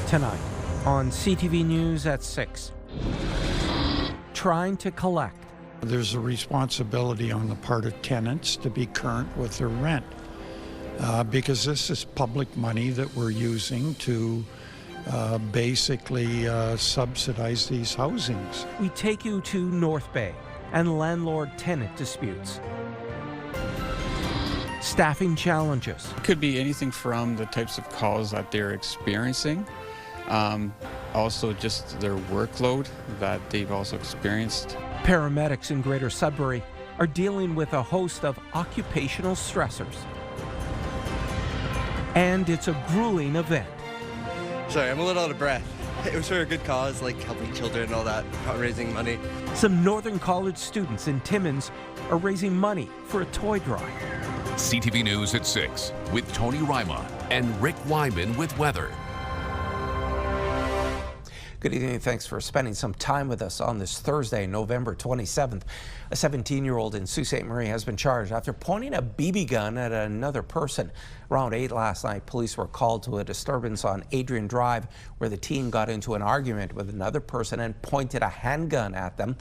Tonight on CTV News at 6. Trying to collect. There's a responsibility on the part of tenants to be current with their rent because this is public money that we're using to basically subsidize these housings. We take you to North Bay and landlord-tenant disputes. Staffing challenges. It could be anything from the types of calls that they're experiencing, also just their workload that they've also experienced. Paramedics in Greater Sudbury are dealing with a host of occupational stressors. And it's a grueling event. Sorry, I'm a little out of breath. It was for a good cause, like helping children and all that, raising money. Some Northern College students in Timmins are raising money for a toy drive. CTV News at 6 with Tony Ryma and Rick Wyman with weather. Good evening. Thanks for spending some time with us on this Thursday, November 27th. A 17-year-old in Sault Ste. Marie has been charged after pointing a BB gun at another person. Around 8 last night, police were called to a disturbance on Adrian Drive where the teen got into an argument with another person and pointed a handgun at them.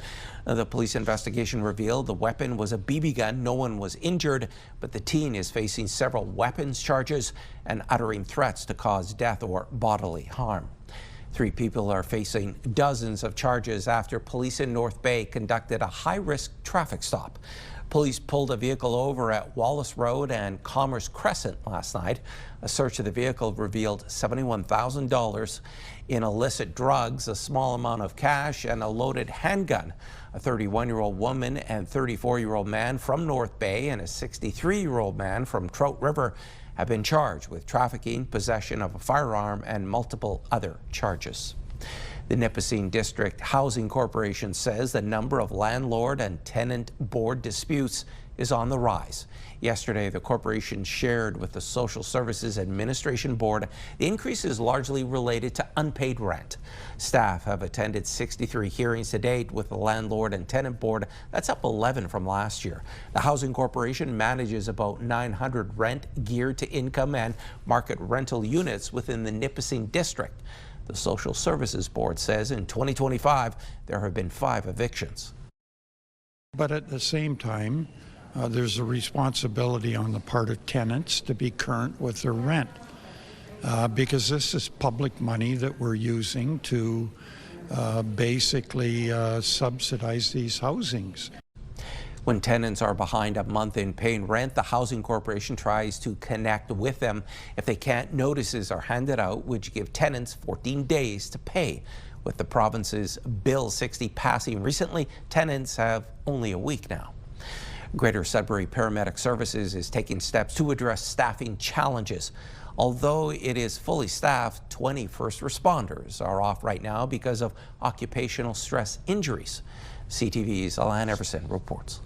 The police investigation revealed the weapon was a BB gun. No one was injured, but the teen is facing several weapons charges and uttering threats to cause death or bodily harm. 3 people are facing dozens of charges after police in North Bay conducted a high-risk traffic stop. Police pulled a vehicle over at Wallace Road and Commerce Crescent last night. A search of the vehicle revealed $71,000 in illicit drugs, a small amount of cash, and a loaded handgun. A 31-year-old woman and 34-year-old man from North Bay and a 63-year-old man from Trout River have been charged with trafficking, possession of a firearm, and multiple other charges. The Nipissing District Housing Corporation says the number of landlord and tenant board disputes is on the rise. Yesterday, the corporation shared with the Social Services Administration Board the increase is largely related to unpaid rent. Staff have attended 63 hearings to date with the Landlord and Tenant Board. That's up 11 from last year. The Housing Corporation manages about 900 rent geared to income and market rental units within the Nipissing District. The Social Services Board says in 2025 there have been 5 evictions. But at the same time, there's a responsibility on the part of tenants to be current with their rent because this is public money that we're using to basically subsidize these housings. When tenants are behind a month in paying rent, the Housing Corporation tries to connect with them. If they can't, notices are handed out, which give tenants 14 days to pay. With the province's Bill 60 passing recently, tenants have only a week now. Greater Sudbury Paramedic Services is taking steps to address staffing challenges. Although it is fully staffed, 20 first responders are off right now because of occupational stress injuries. CTV's Alan Everson reports.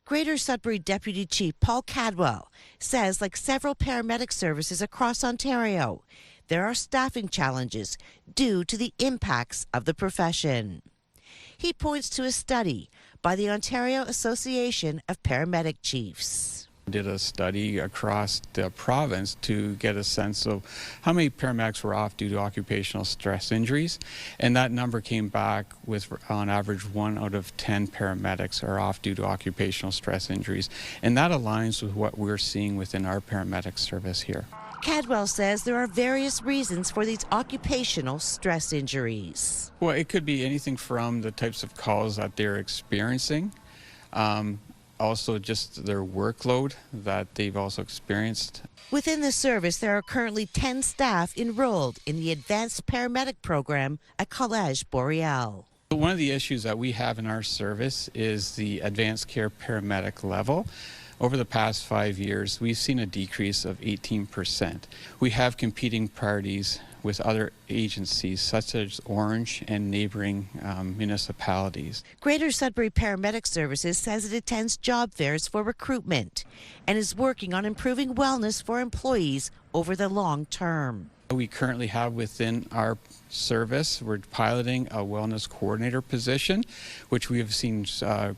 Greater Sudbury Deputy Chief Paul Cadwell says, like several paramedic services across Ontario, there are staffing challenges due to the impacts of the profession. He points to a study by the Ontario Association of Paramedic Chiefs. Did a study across the province to get a sense of how many paramedics were off due to occupational stress injuries, and that number came back with on average 1 out of 10 paramedics are off due to occupational stress injuries, and that aligns with what we're seeing within our paramedic service here. Cadwell says there are various reasons for these occupational stress injuries. Well, it could be anything from the types of calls that they're experiencing, also just their workload that they've also experienced. Within the service, there are currently 10 staff enrolled in the Advanced Paramedic Program at Collège Boreal. One of the issues that we have in our service is the advanced care paramedic level. Over the past 5 years, we've seen a decrease of 18%. We have competing parties with other agencies such as Orange and neighboring municipalities. Greater Sudbury Paramedic Services says it attends job fairs for recruitment and is working on improving wellness for employees over the long term. We currently have within our service, we're piloting a wellness coordinator position, which we have seen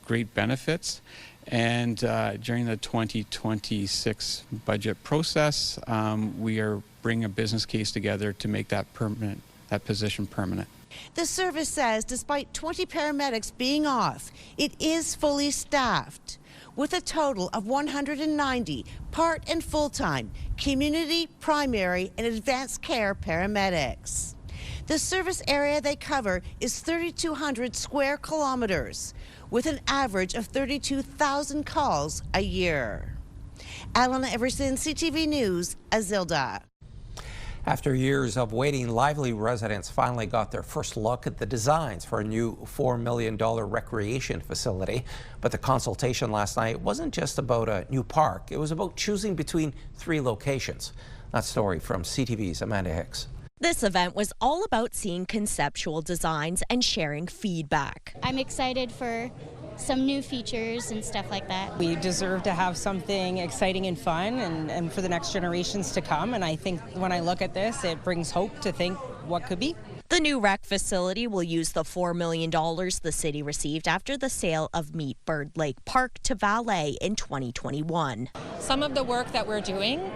great benefits. And during the 2026 budget process, we are bring a business case together to make that permanent, that position permanent. The service says despite 20 paramedics being off, it is fully staffed with a total of 190 part and full-time community, primary, and advanced care paramedics. The service area they cover is 3,200 square kilometers with an average of 32,000 calls a year. Alana Everson, CTV News, Azilda. After years of waiting, Lively residents finally got their first look at the designs for a new $4 million recreation facility. But the consultation last night wasn't just about a new park. It was about choosing between 3 locations. That story from CTV's Amanda Hicks. This event was all about seeing conceptual designs and sharing feedback. I'm excited for some new features and stuff like that. We deserve to have something exciting and fun and for the next generations to come. And I think when I look at this, it brings hope to think what could be. The new rec facility will use the $4 million the city received after the sale of Meet Bird Lake Park to Valet in 2021. Some of the work that we're doing,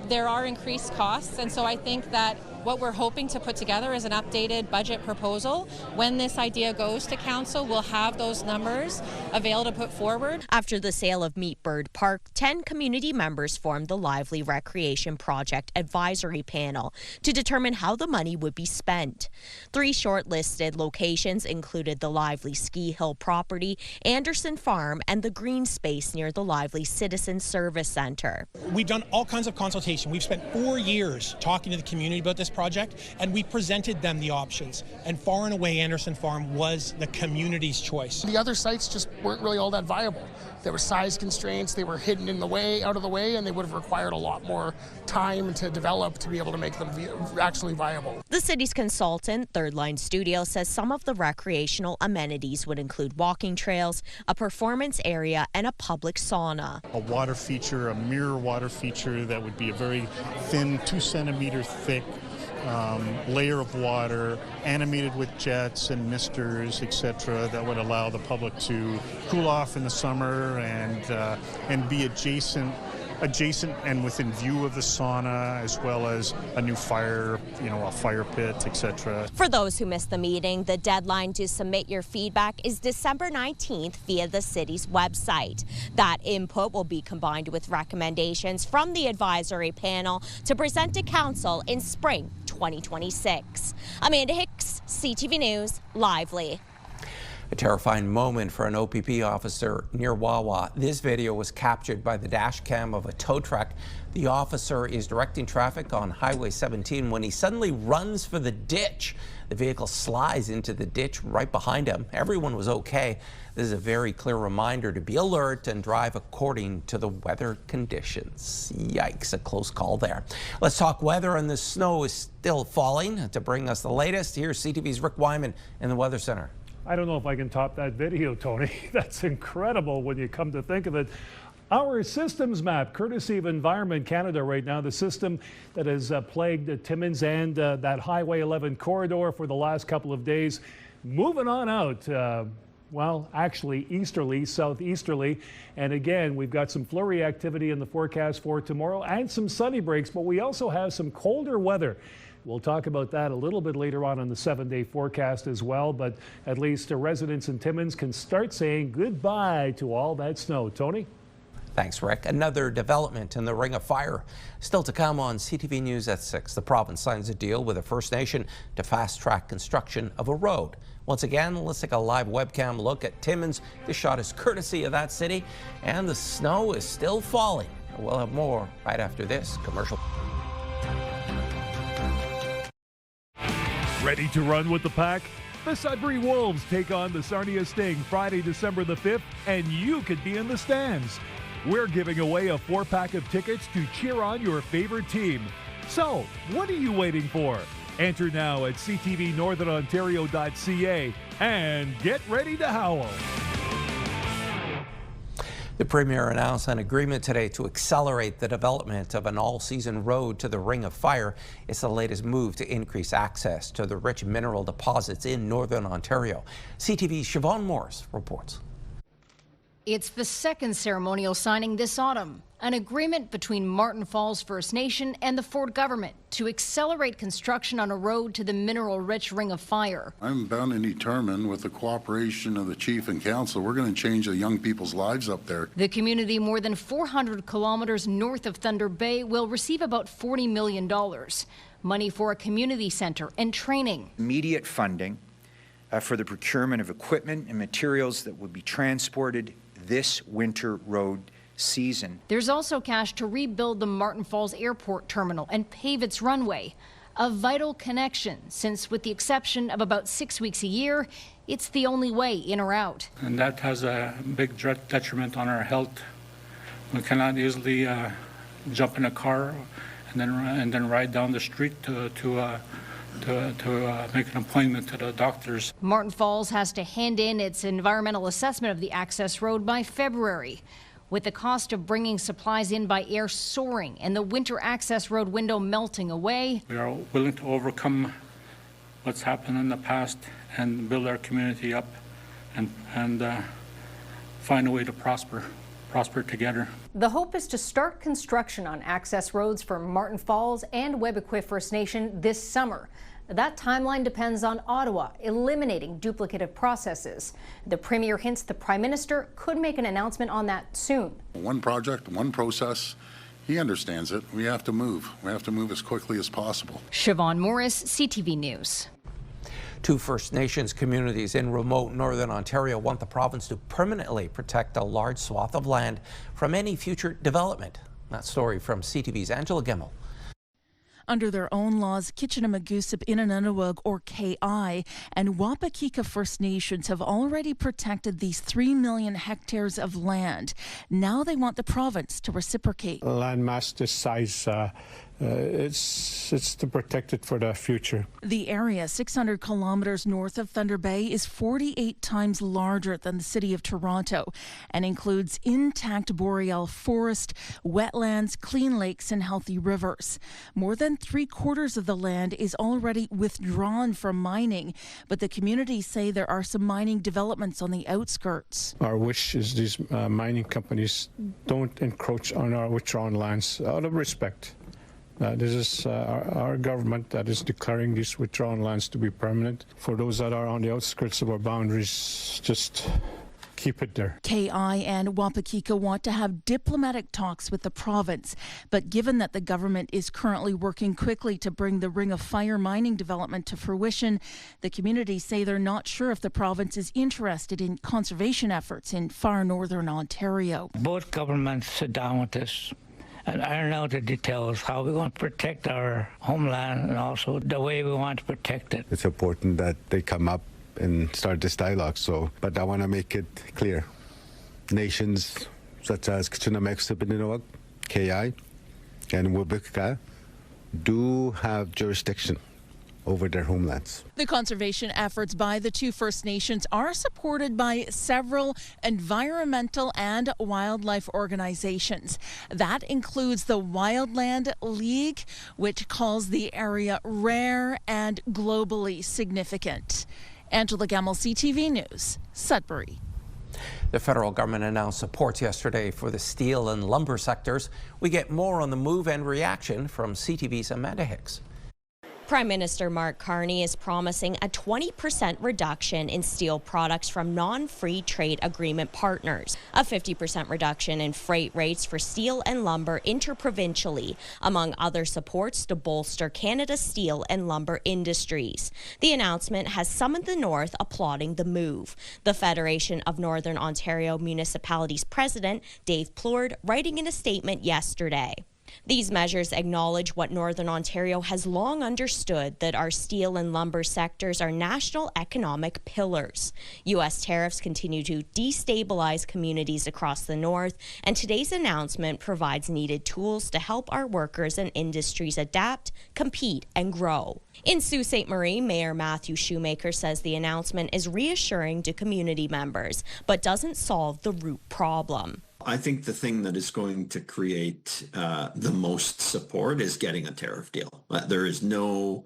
there are increased costs, and so I think that what we're hoping to put together is an updated budget proposal. When this idea goes to council, we'll have those numbers available to put forward. After the sale of Meet Bird Park, 10 community members formed the Lively Recreation Project Advisory Panel to determine how the money would be spent. 3 shortlisted locations included the Lively Ski Hill property, Anderson Farm, and the green space near the Lively Citizen Service Centre. We've done all kinds of consultation. We've spent 4 years talking to the community about this project, and we presented them the options. And far and away, Anderson Farm was the community's choice. The other sites just weren't really all that viable. There were size constraints, they were hidden in the way, out of the way, and they would have required a lot more time to develop to be able to make them actually viable. The city's consultant, Third Line Studio, says some of the recreational amenities would include walking trails, a performance area, and a public sauna. A water feature, a mirror water feature that would be a very thin, 2-centimeter thick layer of water, animated with jets and misters, etc., that would allow the public to cool off in the summer and be adjacent and within view of the sauna, as well as a new fire, a fire pit, etc. For those who missed the meeting, the deadline to submit your feedback is December 19th via the city's website. That input will be combined with recommendations from the advisory panel to present to council in spring 2026. Amanda Hicks, CTV News, Lively. A terrifying moment for an OPP officer near Wawa. This video was captured by the dash cam of a tow truck. The officer is directing traffic on Highway 17 when he suddenly runs for the ditch. The vehicle slides into the ditch right behind him. Everyone was okay. This is a very clear reminder to be alert and drive according to the weather conditions. Yikes, a close call there. Let's talk weather, and the snow is still falling. To bring us the latest, here's CTV's Rick Wyman in the Weather Center. I don't know if I can top that video, Tony. That's incredible when you come to think of it. Our systems map, courtesy of Environment Canada right now, the system that has plagued Timmins and that Highway 11 corridor for the last couple of days, moving on out. Well, actually easterly, southeasterly. And again, we've got some flurry activity in the forecast for tomorrow and some sunny breaks, but we also have some colder weather. We'll talk about that a little bit later on in the 7-day forecast as well, but at least residents in Timmins can start saying goodbye to all that snow. Tony? Thanks, Rick. Another development in the Ring of Fire. Still to come on CTV News at 6. The province signs a deal with a First Nation to fast-track construction of a road. Once again, let's take a live webcam look at Timmins. This shot is courtesy of that city, and the snow is still falling. We'll have more right after this commercial. Ready to run with the pack? The Sudbury Wolves take on the Sarnia Sting Friday, December the 5th, and you could be in the stands. We're giving away a 4-pack of tickets to cheer on your favorite team. So, what are you waiting for? Enter now at CTVNewsNorthernOntario.ca and get ready to howl. The Premier announced an agreement today to accelerate the development of an all-season road to the Ring of Fire. It's the latest move to increase access to the rich mineral deposits in Northern Ontario. CTV's Siobhan Morris reports. It's the second ceremonial signing this autumn, an agreement between Martin Falls First Nation and the Ford government to accelerate construction on a road to the mineral-rich Ring of Fire. I'm bound and determined, with the cooperation of the chief and council, we're going to change the young people's lives up there. The community more than 400 kilometers north of Thunder Bay will receive about $40 million, money for a community center and training. Immediate funding for the procurement of equipment and materials that would be transported this winter road season. There's also cash to rebuild the Martin Falls Airport terminal and pave its runway, a vital connection since, with the exception of about 6 weeks a year, it's the only way in or out. And that has a big detriment on our health. We cannot easily jump in a car and then ride down the street to make an appointment to the doctors. Martin Falls has to hand in its environmental assessment of the access road by February, with the cost of bringing supplies in by air soaring and the winter access road window melting away. We are willing to overcome what's happened in the past and build our community up and find a way to prosper together. The hope is to start construction on access roads for Martin Falls and Webequie First Nation this summer. That timeline depends on Ottawa eliminating duplicative processes. The Premier hints the Prime Minister could make an announcement on that soon. One project, one process. He understands it. We have to move. We have to move as quickly as possible. Siobhan Morris, CTV News. Two First Nations communities in remote Northern Ontario want the province to permanently protect a large swath of land from any future development. That story from CTV's Angela Gemmell. Under their own laws, Kitchener-Magoosup, Inanunawug, or KI, and Wapakika First Nations have already protected these 3 million hectares of land. Now they want the province to reciprocate. Land mass this size, it's to protect it for the future. The area, 600 kilometers north of Thunder Bay, is 48 times larger than the city of Toronto and includes intact boreal forest, wetlands, clean lakes, and healthy rivers. More than 3/4 of the land is already withdrawn from mining, but the communities say there are some mining developments on the outskirts. Our wish is these mining companies don't encroach on our withdrawn lands out of respect. This is our government that is declaring these withdrawn lands to be permanent. For those that are on the outskirts of our boundaries, just keep it there. KI and Wapakika want to have diplomatic talks with the province, but given that the government is currently working quickly to bring the Ring of Fire mining development to fruition, the communities say they're not sure if the province is interested in conservation efforts in far northern Ontario. Both governments sit down with this and iron out the details, how we want to protect our homeland and also the way we want to protect it. It's important that they come up and start this dialogue. But I want to make it clear. Nations such as Kitchener-Magoosup, Inanunawug, KI, and Webequie do have jurisdiction over their homelands. The conservation efforts by the two First Nations are supported by several environmental and wildlife organizations. That includes the Wildland League, which calls the area rare and globally significant. Angela Gemmell, CTV News, Sudbury. The federal government announced support yesterday for the steel and lumber sectors. We get more on the move and reaction from CTV's Amanda Hicks. Prime Minister Mark Carney is promising a 20% reduction in steel products from non-free trade agreement partners, a 50% reduction in freight rates for steel and lumber interprovincially, among other supports to bolster Canada's steel and lumber industries. The announcement has some in the North applauding the move. The Federation of Northern Ontario Municipalities President Dave Plourde writing in a statement yesterday. These measures acknowledge what Northern Ontario has long understood, that our steel and lumber sectors are national economic pillars. U.S. tariffs continue to destabilize communities across the North, and today's announcement provides needed tools to help our workers and industries adapt, compete, and grow. In Sault Ste. Marie, Mayor Matthew Shoemaker says the announcement is reassuring to community members, but doesn't solve the root problem. I think the thing that is going to create the most support is getting a tariff deal. There is no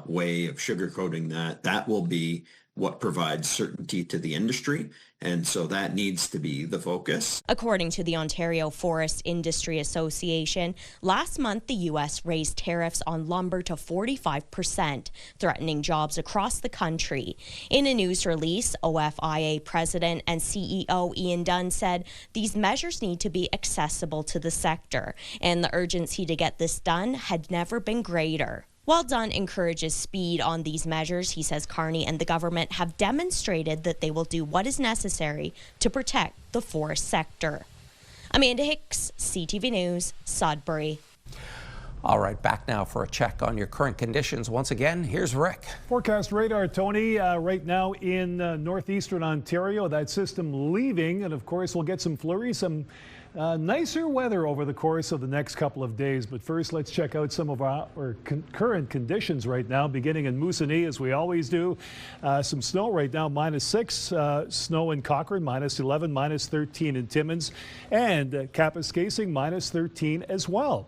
way of sugarcoating that. That will be what provides certainty to the industry. And so that needs to be the focus. According to the Ontario Forest Industry Association, last month the U.S. raised tariffs on lumber to 45%, threatening jobs across the country. In a news release, OFIA President and CEO Ian Dunn said these measures need to be accessible to the sector, and the urgency to get this done had never been greater. While Dunn encourages speed on these measures, he says Carney and the government have demonstrated that they will do what is necessary to protect the forest sector. Amanda Hicks, CTV News, Sudbury. All right, back now for a check on your current conditions. Once again, here's Rick. Forecast radar, Tony, right now in northeastern Ontario. That system leaving, and of course we'll get some flurries, some nicer weather over the course of the next couple of days. But first, let's check out some of our current conditions right now, beginning in Moosonee, as we always do. Some snow right now, -6. Snow in Cochrane, -11, -13 in Timmins, and Kapuskasing, -13 as well.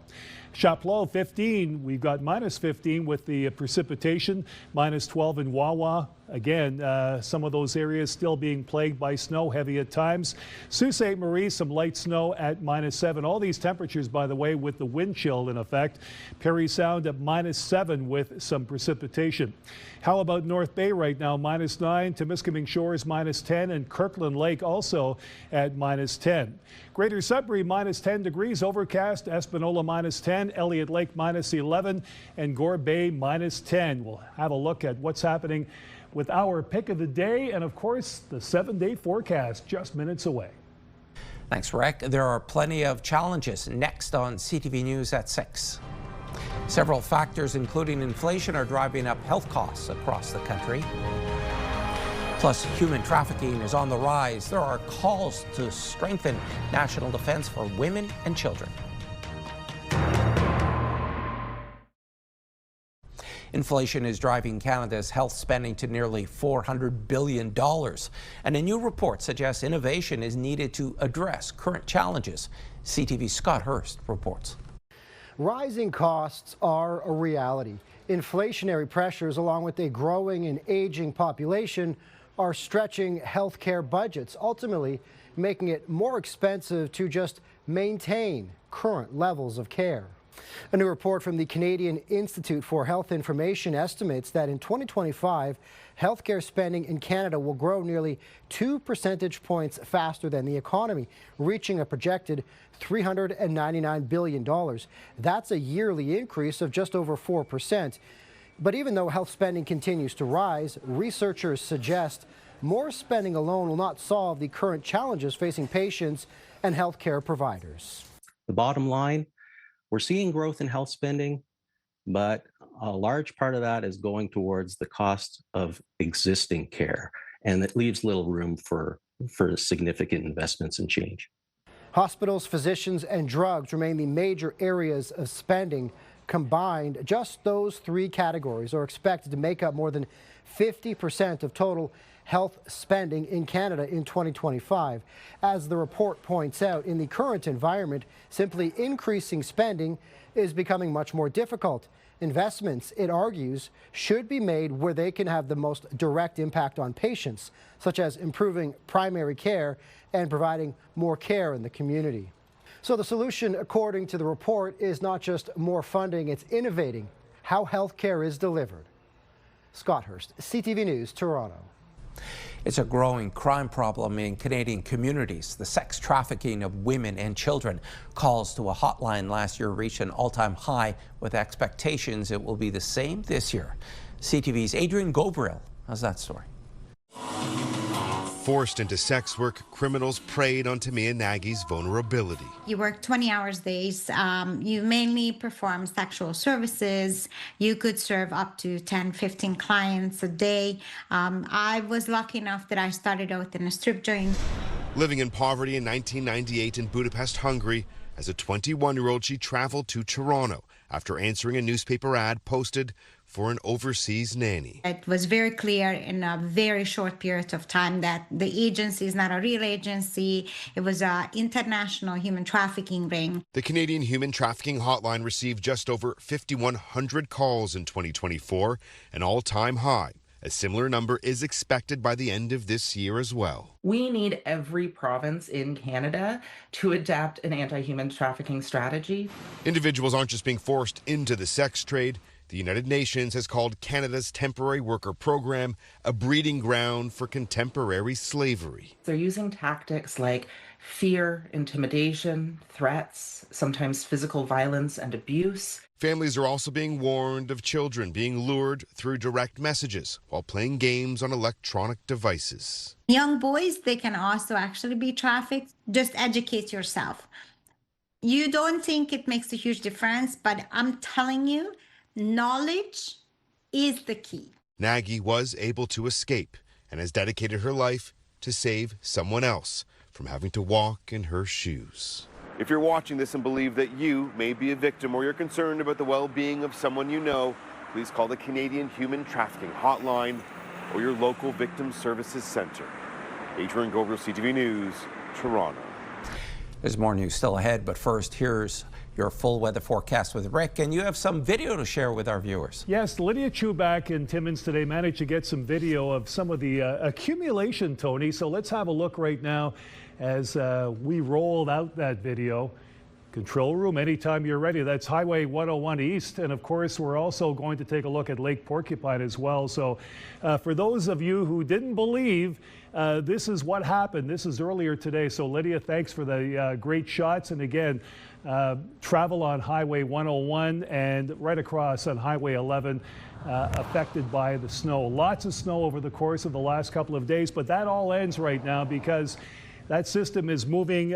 Chapleau, 15. We've got -15 with the precipitation, -12 in Wawa. Again, some of those areas still being plagued by snow, heavy at times. Sault Ste. Marie, some light snow at -7. All these temperatures, by the way, with the wind chill in effect. Parry Sound at -7 with some precipitation. How about North Bay right now? -9. Temiskaming Shores, -10. And Kirkland Lake also at -10. Greater Sudbury, -10 degrees, overcast. Espanola, -10. Elliott Lake, -11. And Gore Bay, -10. We'll have a look at what's happening with our pick of the day and, of course, the 7-day forecast just minutes away. Thanks, Rick. There are plenty of challenges next on CTV News at 6. Several factors, including inflation, are driving up health costs across the country. Plus, human trafficking is on the rise. There are calls to strengthen national defense for women and children. Inflation is driving Canada's health spending to nearly $400 billion. And a new report suggests innovation is needed to address current challenges. CTV's Scott Hurst reports. Rising costs are a reality. Inflationary pressures, along with a growing and aging population, are stretching healthcare budgets, ultimately making it more expensive to just maintain current levels of care. A new report from the Canadian Institute for Health Information estimates that in 2025, healthcare spending in Canada will grow nearly 2 percentage points faster than the economy, reaching a projected $399 billion. That's a yearly increase of just over 4%. But even though health spending continues to rise, researchers suggest more spending alone will not solve the current challenges facing patients and healthcare providers. The bottom line, we're seeing growth in health spending, but a large part of that is going towards the cost of existing care, and it leaves little room for significant investments and change. Hospitals, physicians, and drugs remain the major areas of spending. Combined, just those three categories are expected to make up more than 50% of total health spending in Canada in 2025. As the report points out, in the current environment, simply increasing spending is becoming much more difficult. Investments, it argues, should be made where they can have the most direct impact on patients, such as improving primary care and providing more care in the community. So the solution, according to the report, is not just more funding, it's innovating how healthcare is delivered. Scott Hurst, CTV News, Toronto. It's a growing crime problem in Canadian communities. The sex trafficking of women and children. Calls to a hotline last year reached an all-time high, with expectations it will be the same this year. CTV's Adrian Gobriel has that story. Forced into sex work, criminals preyed on Tamia Nagy's vulnerability. You work 20 hours days. You mainly perform sexual services. You could serve up to 10, 15 clients a day. I was lucky enough that I started out in a strip joint. Living in poverty in 1998 in Budapest, Hungary, as a 21-year-old, she traveled to Toronto after answering a newspaper ad posted for an overseas nanny. It was very clear in a very short period of time that the agency is not a real agency. It was an international human trafficking ring. The Canadian Human Trafficking Hotline received just over 5,100 calls in 2024, an all-time high, A similar number is expected by the end of this year as well. We need every province in Canada to adapt an anti-human trafficking strategy. Individuals aren't just being forced into the sex trade. The United Nations has called Canada's temporary worker program a breeding ground for contemporary slavery. They're using tactics like fear, intimidation, threats, sometimes physical violence and abuse. Families are also being warned of children being lured through direct messages while playing games on electronic devices. Young boys, they can also actually be trafficked. Just educate yourself. You don't think it makes a huge difference, but I'm telling you, knowledge is the key. Nagy was able to escape and has dedicated her life to save someone else from having to walk in her shoes. If you're watching this and believe that you may be a victim or you're concerned about the well-being of someone you know, please call the Canadian Human Trafficking Hotline or your local Victim Services Centre. Adrian Goverill, CTV News, Toronto. There's more news still ahead, but first, here's your full weather forecast with Rick, and you have some video to share with our viewers. Yes, Lydia Chu back in Timmins today managed to get some video of some of the accumulation, Tony. So let's have a look right now as we rolled out that video. Control room, anytime you're ready. That's Highway 101 East. And of course, we're also going to take a look at Lake Porcupine as well. So for those of you who didn't believe, this is what happened. This is earlier today. So Lydia, thanks for the great shots. And again, travel on Highway 101 and right across on Highway 11 affected by the snow. Lots of snow over the course of the last couple of days, but that all ends right now because that system is moving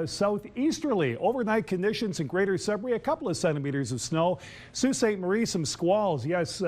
southeasterly. Overnight conditions in Greater Sudbury, a couple of centimeters of snow. Sault Ste. Marie, some squalls. Yes,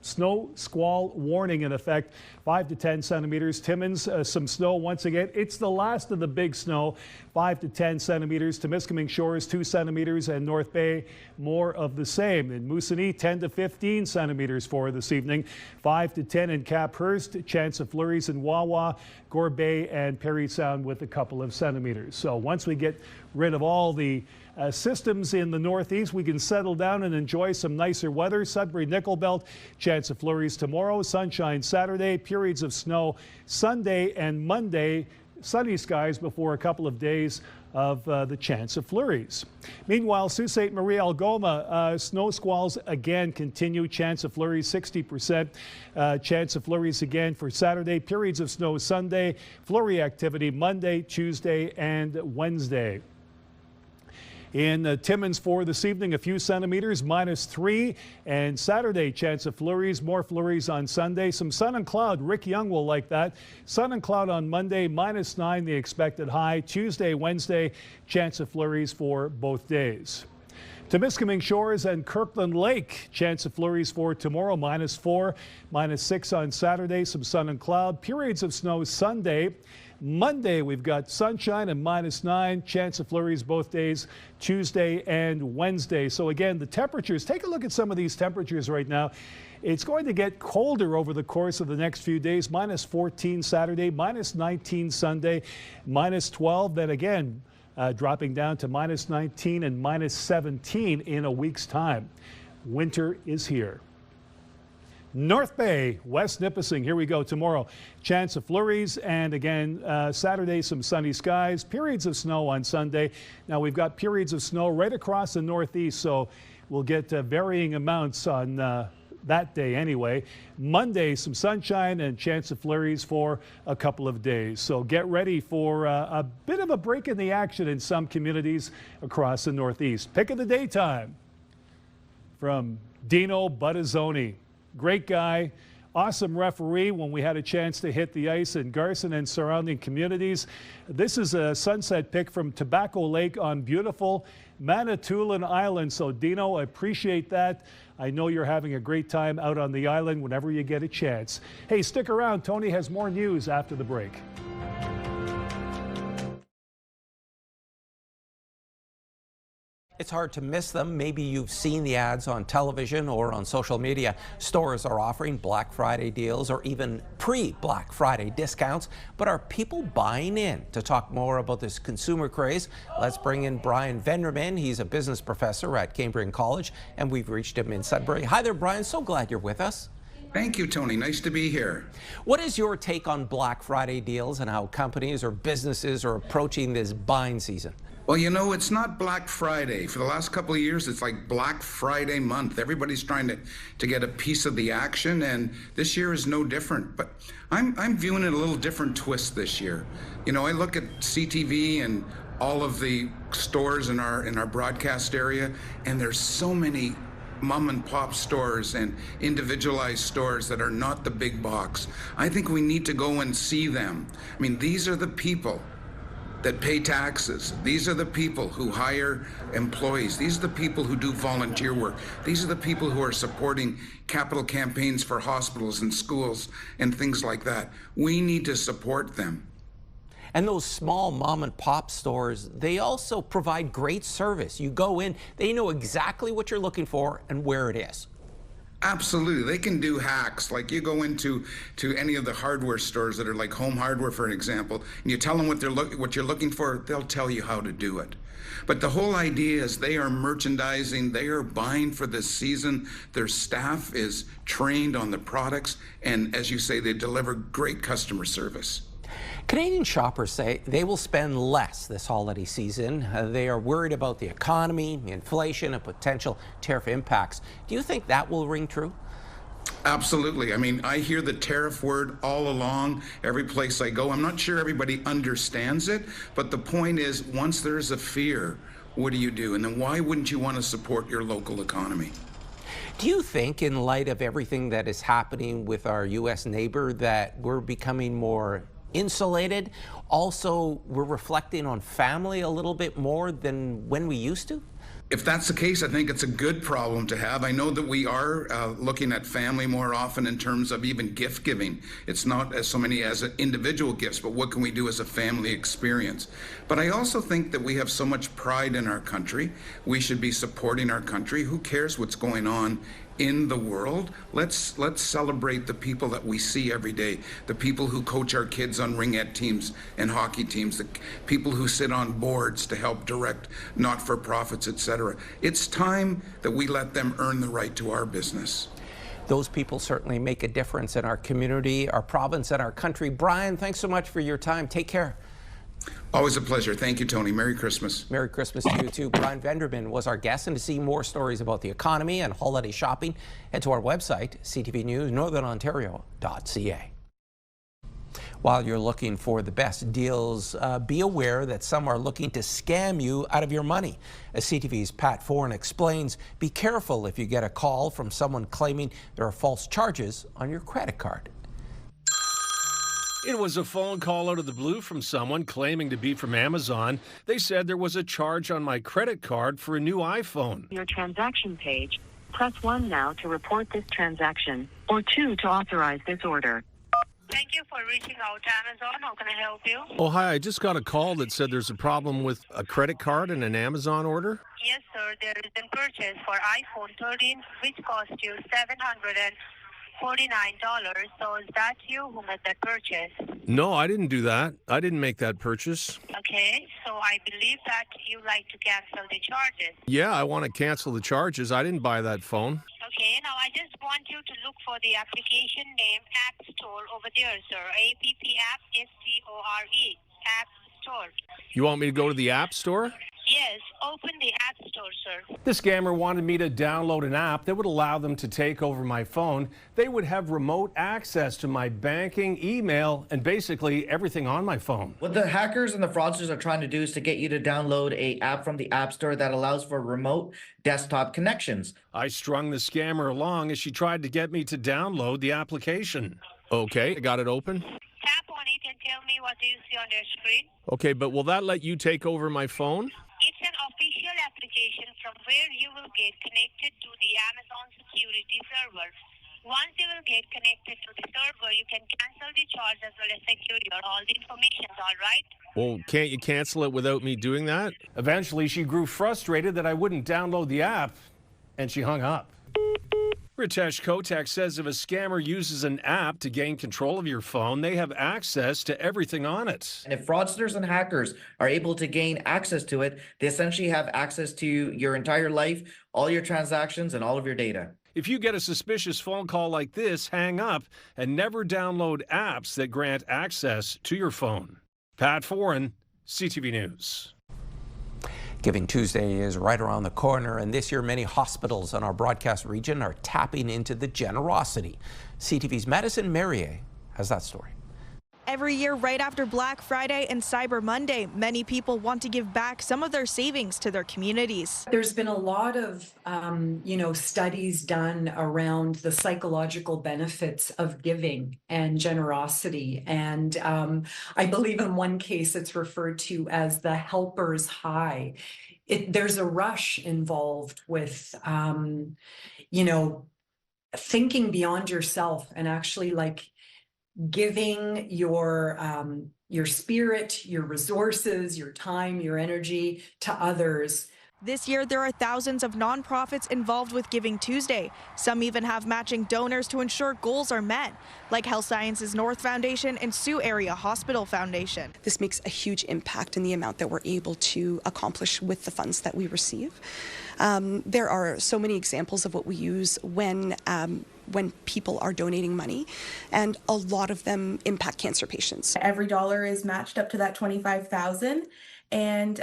snow squall warning in effect, 5 to 10 centimeters. Timmins, some snow once again. It's the last of the big snow, 5 to 10 centimeters. Temiskaming Shores, 2 centimeters, and North Bay, more of the same. In Moosonee, 10 to 15 centimeters for this evening, 5 to 10 in Caphurst. Chance of flurries in Wawa, Gore Bay, and Parry Sound with a couple of centimeters. So once we get rid of all the systems in the northeast, we can settle down and enjoy some nicer weather. Sudbury Nickel Belt, chance of flurries tomorrow, sunshine Saturday, periods of snow Sunday and Monday, sunny skies before a couple of days of the chance of flurries. Meanwhile, Sault Ste. Marie, Algoma, snow squalls again continue. Chance of flurries 60%. Chance of flurries again for Saturday. Periods of snow Sunday. Flurry activity Monday, Tuesday, and Wednesday. In Timmins for this evening, a few centimeters, -3. And Saturday, chance of flurries, more flurries on Sunday. Some sun and cloud. Rick Young will like that. Sun and cloud on Monday, -9, the expected high. Tuesday, Wednesday, chance of flurries for both days. Temiskaming Shores and Kirkland Lake, chance of flurries for tomorrow, -4, -6 on Saturday. Some sun and cloud. Periods of snow Sunday. Monday, we've got sunshine and -9, chance of flurries both days, Tuesday and Wednesday. So again, the temperatures, take a look at some of these temperatures right now. It's going to get colder over the course of the next few days, -14 Saturday, -19 Sunday, -12. Then again, dropping down to -19 and -17 in a week's time. Winter is here. North Bay, West Nipissing, here we go tomorrow. Chance of flurries, and again, Saturday, some sunny skies, periods of snow on Sunday. Now we've got periods of snow right across the northeast, so we'll get varying amounts on that day anyway. Monday, some sunshine and chance of flurries for a couple of days. So get ready for a bit of a break in the action in some communities across the northeast. Pick of the daytime from Dino Buttazzoni. Great guy, awesome referee when we had a chance to hit the ice in Garson and surrounding communities. This is a sunset pic from Tobacco Lake on beautiful Manitoulin Island. So Dino, I appreciate that. I know you're having a great time out on the island whenever you get a chance. Hey, stick around. Tony has more news after the break. It's hard to miss them. Maybe you've seen the ads on television or on social media. Stores are offering Black Friday deals or even pre-Black Friday discounts. But are people buying in? To talk more about this consumer craze, let's bring in Brian Venderman. He's a business professor at Cambrian College, and we've reached him in Sudbury. Hi there, Brian. So glad you're with us. Thank you, Tony. Nice to be here. What is your take on Black Friday deals and how companies or businesses are approaching this buying season? Well, you know, it's not Black Friday. For the last couple of years, it's like Black Friday month. Everybody's trying to get a piece of the action, and this year is no different. But I'm viewing it a little different twist this year. You know, I look at CTV and all of the stores in our broadcast area, and there's so many mom and pop stores and individualized stores that are not the big box. I think we need to go and see them. I mean, these are the people that pay taxes. These are the people who hire employees. These are the people who do volunteer work. These are the people who are supporting capital campaigns for hospitals and schools and things like that. We need to support them. And those small mom and pop stores, they also provide great service. You go in, they know exactly what you're looking for and where it is. Absolutely. They can do hacks. Like you go into any of the hardware stores that are like Home Hardware, for an example, and you tell them what you're looking for, they'll tell you how to do it. But the whole idea is they are merchandising, they are buying for this season. Their staff is trained on the products, and as you say, they deliver great customer service. Canadian shoppers say they will spend less this holiday season. They are worried about the economy, inflation, and potential tariff impacts. Do you think that will ring true? Absolutely. I mean, I hear the tariff word all along, every place I go. I'm not sure everybody understands it, but the point is, once there's a fear, what do? And then why wouldn't you want to support your local economy? Do you think, in light of everything that is happening with our U.S. neighbor, that we're becoming more insulated? Also, we're reflecting on family a little bit more than when we used to? If that's the case, I think it's a good problem to have. I know that we are looking at family more often in terms of even gift giving. It's not as so many as individual gifts, but what can we do as a family experience? But I also think that we have so much pride in our country. We should be supporting our country. Who cares what's going on in the world? Let's celebrate the people that we see every day, the people who coach our kids on ringette teams and hockey teams, the people who sit on boards to help direct not-for-profits, etc. It's time that we let them earn the right to our business. Those people certainly make a difference in our community, our province, and our country. Brian, thanks so much for your time. Take care. Always a pleasure. Thank you, Tony. Merry Christmas. Merry Christmas to you too. Brian Venderman was our guest, and to see more stories about the economy and holiday shopping, head to our website, CTVNewsNorthernOntario.ca. While you're looking for the best deals, be aware that some are looking to scam you out of your money. As CTV's Pat Foran explains, be careful if you get a call from someone claiming there are false charges on your credit card. It was a phone call out of the blue from someone claiming to be from Amazon. They said there was a charge on my credit card for a new iPhone. Your transaction page. Press 1 now to report this transaction, or 2 to authorize this order. Thank you for reaching out to Amazon. How can I help you? Oh, hi. I just got a call that said there's a problem with a credit card and an Amazon order. Yes, sir. There is a purchase for iPhone 13, which cost you $749. So is that you who made that purchase? No, I didn't do that. I didn't make that purchase. Okay, so I believe that you like to cancel the charges. Yeah, I want to cancel the charges. I didn't buy that phone. Okay, now I just want you to look for the application name App Store over there, sir. APP App STORE. App Store. You want me to go to the App Store? Yes, open the App Store, sir. The scammer wanted me to download an app that would allow them to take over my phone. They would have remote access to my banking, email, and basically everything on my phone. What the hackers and the fraudsters are trying to do is to get you to download an app from the App Store that allows for remote desktop connections. I strung the scammer along as she tried to get me to download the application. Okay, I got it open. Tap on it and tell me what do you see on their screen. Okay, but will that let you take over my phone? It's an official application from where you will get connected to the Amazon security server. Once you will get connected to the server, you can cancel the charge as well as secure all the information, all right? Well, can't you cancel it without me doing that? Eventually, she grew frustrated that I wouldn't download the app, and she hung up. Ritesh Kotek says if a scammer uses an app to gain control of your phone, they have access to everything on it. And if fraudsters and hackers are able to gain access to it, they essentially have access to your entire life, all your transactions, and all of your data. If you get a suspicious phone call like this, hang up and never download apps that grant access to your phone. Pat Foran, CTV News. Giving Tuesday is right around the corner, and this year many hospitals in our broadcast region are tapping into the generosity. CTV's Madison Merrier has that story. Every year right after Black Friday and Cyber Monday, many people want to give back some of their savings to their communities. There's been a lot of, studies done around the psychological benefits of giving and generosity. And I believe in one case it's referred to as the helper's high. There's a rush involved with, thinking beyond yourself and actually giving your spirit, your resources, your time, your energy to others. This year, there are thousands of nonprofits involved with Giving Tuesday. Some even have matching donors to ensure goals are met, like Health Sciences North Foundation and Sioux Area Hospital Foundation. This makes a huge impact in the amount that we're able to accomplish with the funds that we receive. There are so many examples of what we use when people are donating money, and a lot of them impact cancer patients. Every dollar is matched up to that $25,000, and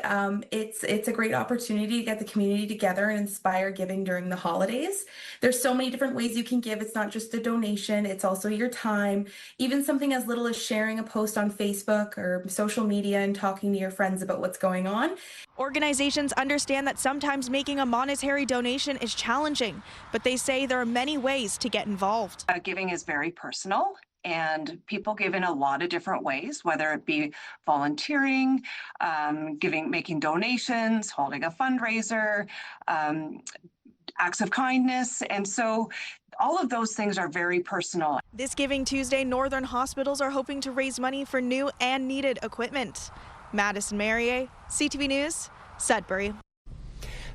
it's a great opportunity to get the community together and inspire giving during the holidays. There's so many different ways you can give. It's not just a donation, it's also your time, even something as little as sharing a post on Facebook or social media and talking to your friends about what's going on. Organizations understand that sometimes making a monetary donation is challenging, but they say there are many ways to get involved. Giving is very personal, and people give in a lot of different ways, whether it be volunteering, making donations, holding a fundraiser, acts of kindness. And so all of those things are very personal. This Giving Tuesday, Northern hospitals are hoping to raise money for new and needed equipment. Madison Merrier, CTV News, Sudbury.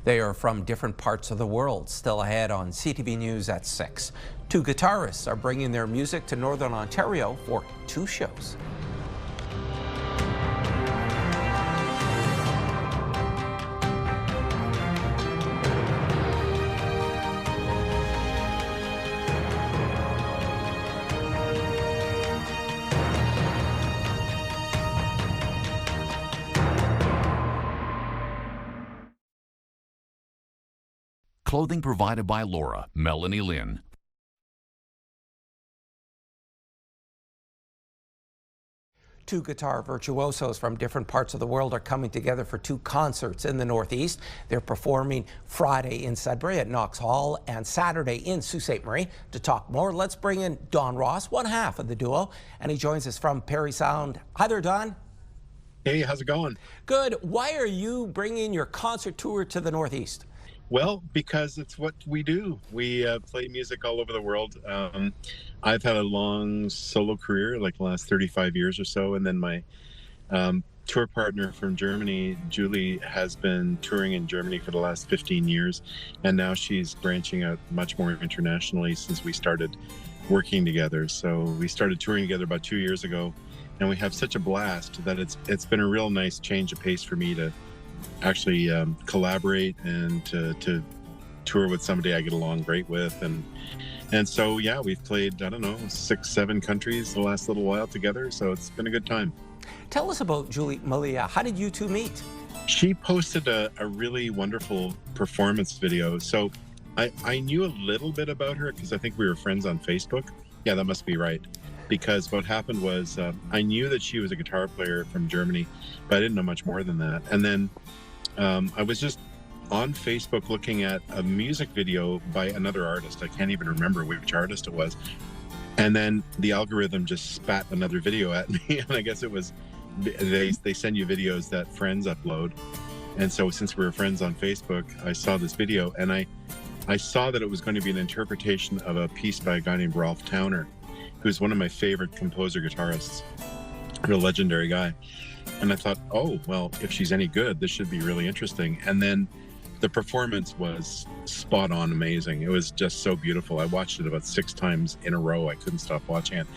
They are from different parts of the world. Still ahead on CTV News at 6. 2 guitarists are bringing their music to Northern Ontario for 2 shows. Clothing provided by Laura, Melanie Lynn. Two guitar virtuosos from different parts of the world are coming together for 2 concerts in the Northeast. They're performing Friday in Sudbury at Knox Hall and Saturday in Sault Ste. Marie. To talk more, let's bring in Don Ross, one half of the duo, and he joins us from Parry Sound. Hi there, Don. Hey, how's it going? Good. Why are you bringing your concert tour to the Northeast? Well, because it's what we do. We play music all over the world. I've had a long solo career, like the last 35 years or so. And then my tour partner from Germany, Julie, has been touring in Germany for the last 15 years. And now she's branching out much more internationally since we started working together. So we started touring together about 2 years ago. And we have such a blast that it's been a real nice change of pace for me to actually collaborate and to tour with somebody I get along great with, and so yeah, we've played 6-7 countries the last little while together, so it's been a good time. Tell us about Julie Malia. How did you two meet? She posted a really wonderful performance video. So I knew a little bit about her because I think we were friends on Facebook. Yeah, that must be right. Because what happened was I knew that she was a guitar player from Germany, but I didn't know much more than that. And then I was just on Facebook looking at a music video by another artist. I can't even remember which artist it was. And then the algorithm just spat another video at me. And I guess it was, they send you videos that friends upload. And so since we were friends on Facebook, I saw this video and I saw that it was going to be an interpretation of a piece by a guy named Ralph Towner, who's one of my favorite composer guitarists, a legendary guy. And I thought, oh, well, if she's any good, this should be really interesting. And then the performance was spot on amazing. It was just so beautiful. I watched it about 6 times in a row. I couldn't stop watching it.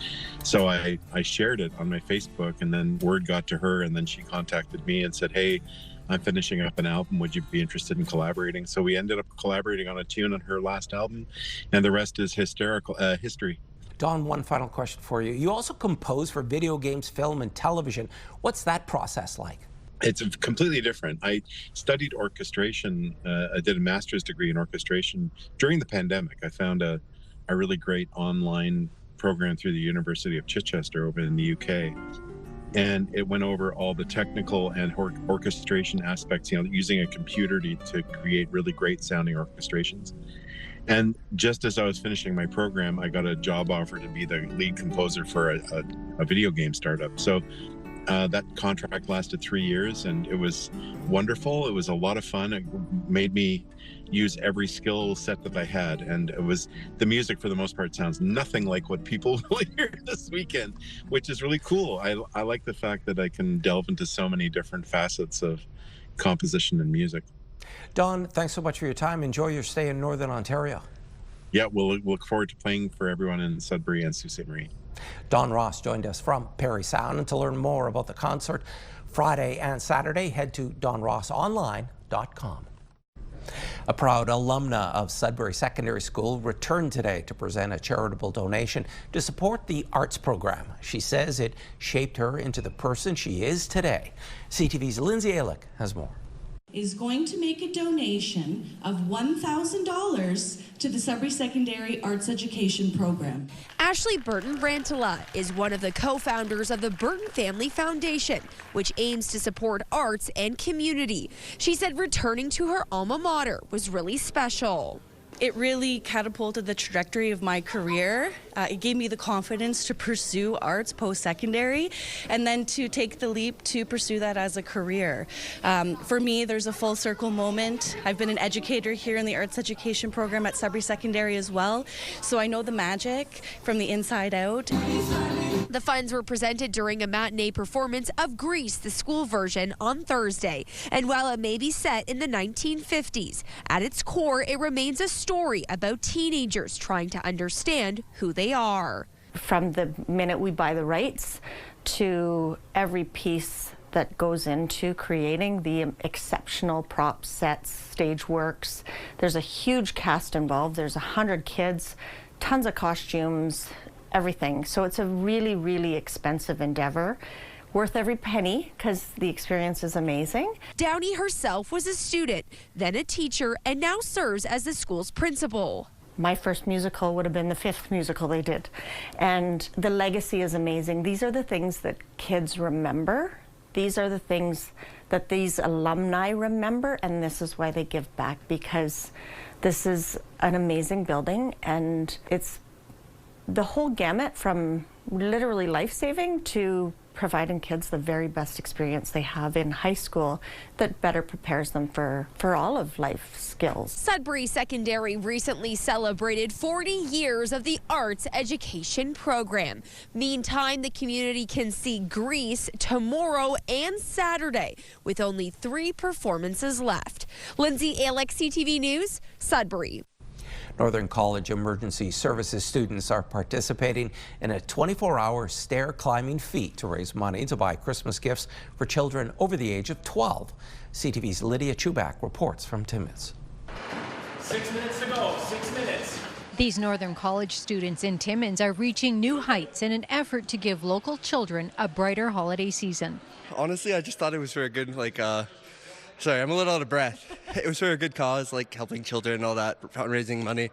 So I shared it on my Facebook, and then word got to her, and then she contacted me and said, hey, I'm finishing up an album. Would you be interested in collaborating? So we ended up collaborating on a tune on her last album, and the rest is history. Don, one final question for you. You also compose for video games, film, and television. What's that process like? It's completely different. I studied orchestration. I did a master's degree in orchestration during the pandemic. I found a really great online program through the University of Chichester over in the UK. And it went over all the technical and orchestration aspects, using a computer to create really great sounding orchestrations. And just as I was finishing my program, I got a job offer to be the lead composer for a video game startup. So that contract lasted 3 years, and it was wonderful. It was a lot of fun. It made me use every skill set that I had, and the music for the most part sounds nothing like what people will hear this weekend, which is really cool. I like the fact that I can delve into so many different facets of composition and music. Don, thanks so much for your time. Enjoy your stay in Northern Ontario. Yeah, we'll look forward to playing for everyone in Sudbury and Sault Ste. Marie. Don Ross joined us from Parry Sound, and to learn more about the concert Friday and Saturday, head to donrossonline.com. A proud alumna of Sudbury Secondary School returned today to present a charitable donation to support the arts program. She says it shaped her into the person she is today. CTV's Lindsay Alick has more. Is going to make a donation of $1,000 to the Sudbury Secondary Arts Education Program. Ashley Burton Brantala is one of the co-founders of the Burton Family Foundation, which aims to support arts and community. She said returning to her alma mater was really special. It really catapulted the trajectory of my career. It gave me the confidence to pursue arts post-secondary and then to take the leap to pursue that as a career. For me, there's a full circle moment. I've been an educator here in the arts education program at Sudbury Secondary as well, so I know the magic from the inside out. The funds were presented during a matinee performance of Grease, the school version, on Thursday. And while it may be set in the 1950s, at its core, it remains a story about teenagers trying to understand who they are. From the minute we buy the rights to every piece that goes into creating the exceptional prop sets, stage works. There's a huge cast involved. There's 100 kids, tons of costumes, everything. So it's a really, really expensive endeavor. Worth every penny because the experience is amazing. Downey herself was a student, then a teacher, and now serves as the school's principal. My first musical would have been the 5th musical they did. And the legacy is amazing. These are the things that kids remember. These are the things that these alumni remember, and this is why they give back, because this is an amazing building, and it's the whole gamut from literally life-saving to providing kids the very best experience they have in high school that better prepares them for all of life skills. Sudbury Secondary recently celebrated 40 years of the arts education program. Meantime, the community can see Grease tomorrow and Saturday with only 3 performances left. Lindsay Alick, CTV News, Sudbury. Northern College Emergency Services students are participating in a 24-hour stair climbing feat to raise money to buy Christmas gifts for children over the age of 12. CTV's Lydia Chubak reports from Timmins. 6 minutes to go, 6 minutes. These Northern College students in Timmins are reaching new heights in an effort to give local children a brighter holiday season. Honestly, I just thought it was for a good, sorry, I'm a little out of breath. It was for a good cause, like helping children and all that, fundraising money.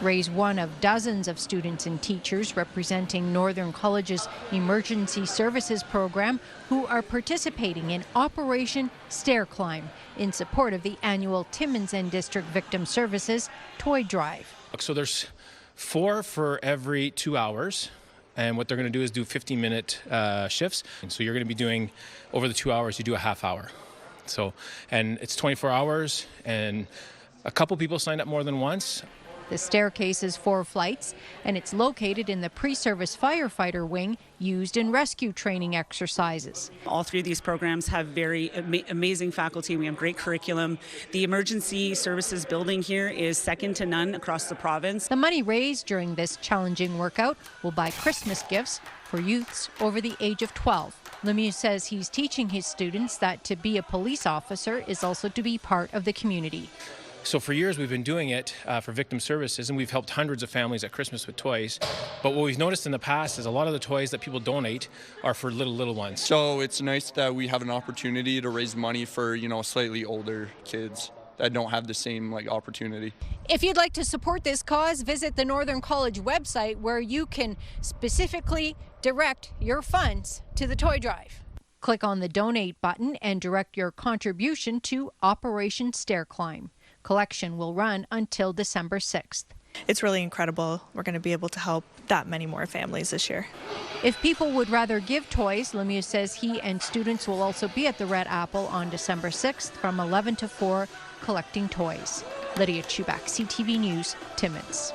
Ray's one of dozens of students and teachers representing Northern College's Emergency Services program who are participating in Operation Stair Climb in support of the annual Timmins and District Victim Services Toy Drive. So there's 4 for every 2 hours. And what they're going to do is do 15-minute shifts. And so you're going to be doing, over the 2 hours, you do a half hour. So, and it's 24 hours, and a couple people signed up more than once. The staircase is 4 flights, and it's located in the pre-service firefighter wing used in rescue training exercises. All 3 of these programs have very amazing faculty. We have great curriculum. The emergency services building here is second to none across the province. The money raised during this challenging workout will buy Christmas gifts for youths over the age of 12. Lemieux says he's teaching his students that to be a police officer is also to be part of the community. So for years we've been doing it for victim services, and we've helped hundreds of families at Christmas with toys. But what we've noticed in the past is a lot of the toys that people donate are for little ones. So it's nice that we have an opportunity to raise money for, slightly older kids that don't have the same opportunity. If you'd like to support this cause, visit the Northern College website where you can specifically direct your funds to the toy drive. Click on the donate button and direct your contribution to Operation Stair Climb. Collection will run until December 6th. It's really incredible. We're going to be able to help that many more families this year. If people would rather give toys, Lemieux says he and students will also be at the Red Apple on December 6th from 11 to 4 collecting toys. Lydia Chubak, CTV News, Timmins.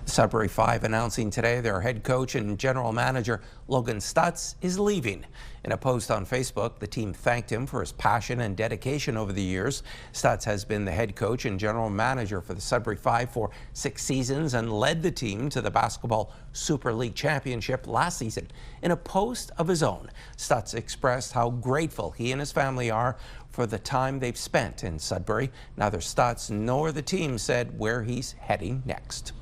Sudbury 5 announcing today their head coach and general manager Logan Stutz is leaving. In a post on Facebook, the team thanked him for his passion and dedication over the years. Stutz has been the head coach and general manager for the Sudbury 5 for 6 seasons and led the team to the Basketball Super League Championship last season. In a post of his own, Stutz expressed how grateful he and his family are for the time they've spent in Sudbury. Neither Stutz nor the team said where he's heading next.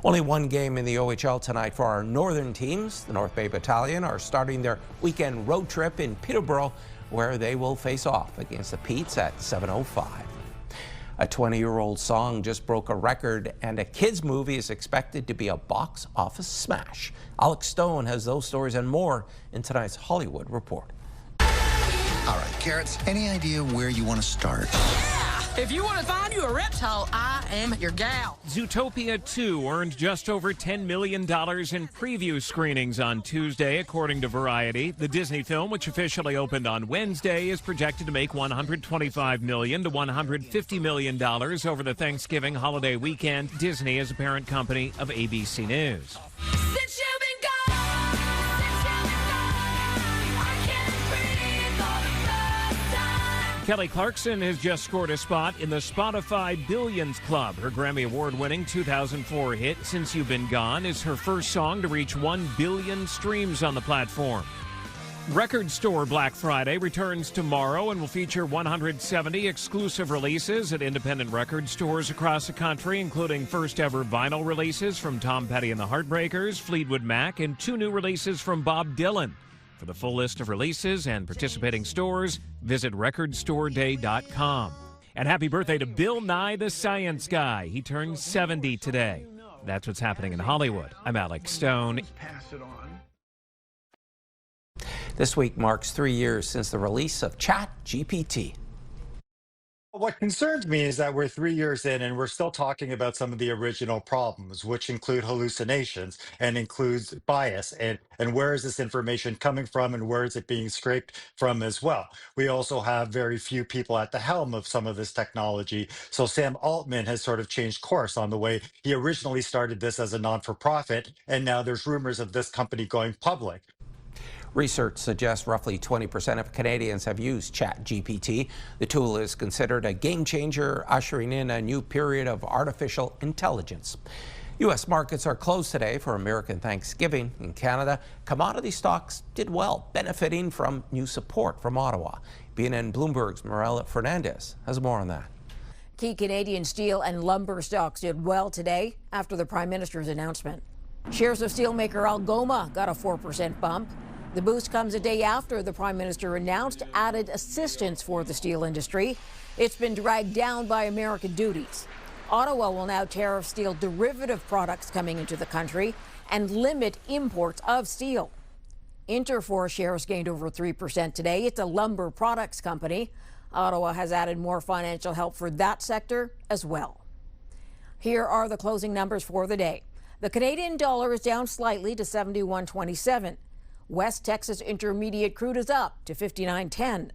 Only one game in the OHL tonight for our northern teams. The North Bay Battalion are starting their weekend road trip in Peterborough, where they will face off against the Petes at 7:05. A 20-year-old song just broke a record, and a kids' movie is expected to be a box office smash. Alex Stone has those stories and more in tonight's Hollywood Report. All right, Carrots, any idea where you want to start? If you want to find you a reptile, I am your gal. Zootopia 2 earned just over $10 million in preview screenings on Tuesday, according to Variety. The Disney film, which officially opened on Wednesday, is projected to make $125 million to $150 million over the Thanksgiving holiday weekend. Disney is a parent company of ABC News. Kelly Clarkson has just scored a spot in the Spotify Billions Club. Her Grammy Award-winning 2004 hit, Since You've Been Gone, is her first song to reach 1 billion streams on the platform. Record Store Black Friday returns tomorrow and will feature 170 exclusive releases at independent record stores across the country, including first-ever vinyl releases from Tom Petty and the Heartbreakers, Fleetwood Mac, and 2 new releases from Bob Dylan. For the full list of releases and participating stores, visit recordstoreday.com. And happy birthday to Bill Nye the Science Guy. He turned 70 today. That's what's happening in Hollywood. I'm Alex Stone. This week marks 3 years since the release of ChatGPT. What concerns me is that we're 3 years in and we're still talking about some of the original problems, which include hallucinations and includes bias. And where is this information coming from and where is it being scraped from as well? We also have very few people at the helm of some of this technology. So Sam Altman has sort of changed course on the way. He originally started this as a non-for-profit, and now there's rumors of this company going public. Research suggests roughly 20% of Canadians have used ChatGPT. The tool is considered a game changer, ushering in a new period of artificial intelligence. U.S. markets are closed today for American Thanksgiving. In Canada, commodity stocks did well, benefiting from new support from Ottawa. BNN Bloomberg's Morella Fernandez has more on that. Key Canadian steel and lumber stocks did well today after the Prime Minister's announcement. Shares of steelmaker Algoma got a 4% bump. The boost comes a day after the Prime Minister announced added assistance for the steel industry. It's been dragged down by American duties. Ottawa will now tariff steel derivative products coming into the country and limit imports of steel. Interfor shares gained over 3% today. It's a lumber products company. Ottawa has added more financial help for that sector as well. Here are the closing numbers for the day. The Canadian dollar is down slightly to 71.27. West Texas Intermediate crude is up to 59.10.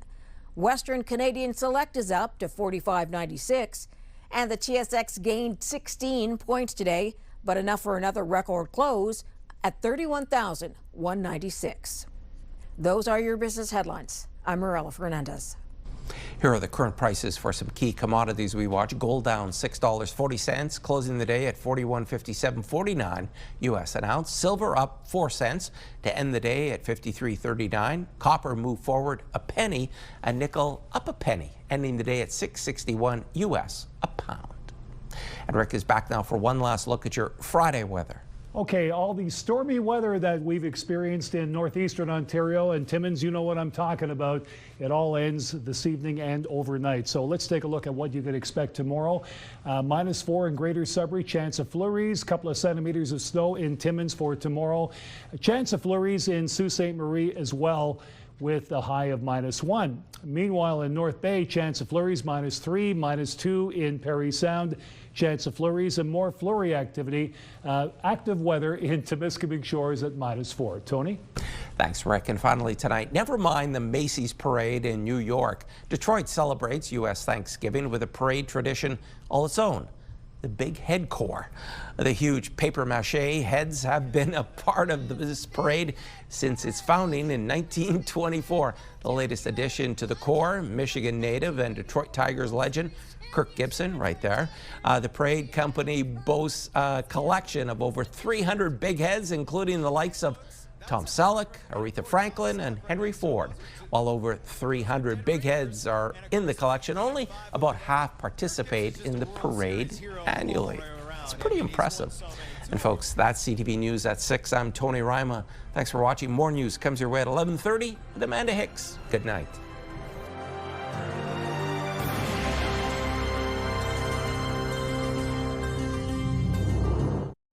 Western Canadian Select is up to 45.96. And the TSX gained 16 points today, but enough for another record close at 31,196. Those are your business headlines. I'm Morella Fernandez. Here are the current prices for some key commodities we watch. Gold down $6.40, closing the day at $41.5749 US an ounce. Silver up 4 cents to end the day at $53.39. Copper moved forward a penny, and nickel up a penny, ending the day at $6.61 US a pound. And Rick is back now for one last look at your Friday weather. Okay, all the stormy weather that we've experienced in northeastern Ontario and Timmins, you know what I'm talking about. It all ends this evening and overnight. So let's take a look at what you can expect tomorrow. -4 in Greater Sudbury, chance of flurries, couple of centimeters of snow in Timmins for tomorrow. A chance of flurries in Sault Ste. Marie as well, with a high of -1. Meanwhile, in North Bay, chance of flurries -3, -2 in Parry Sound. Chance of flurries and more flurry activity. Active weather in Temiskaming Shores at -4. Tony? Thanks, Rick. And finally tonight, never mind the Macy's parade in New York. Detroit celebrates U.S. Thanksgiving with a parade tradition all its own. The Big Head Corps. The huge papier-mâché heads have been a part of this parade since its founding in 1924. The latest addition to the Corps, Michigan native and Detroit Tigers legend Kirk Gibson, right there. The parade company boasts a collection of over 300 big heads, including the likes of Tom Selleck, Aretha Franklin, and Henry Ford. While over 300 big heads are in the collection, only about half participate in the parade annually. It's pretty impressive. And folks, that's CTV News at 6. I'm Tony Ryma. Thanks for watching. More news comes your way at 11:30 with Amanda Hicks. Good night.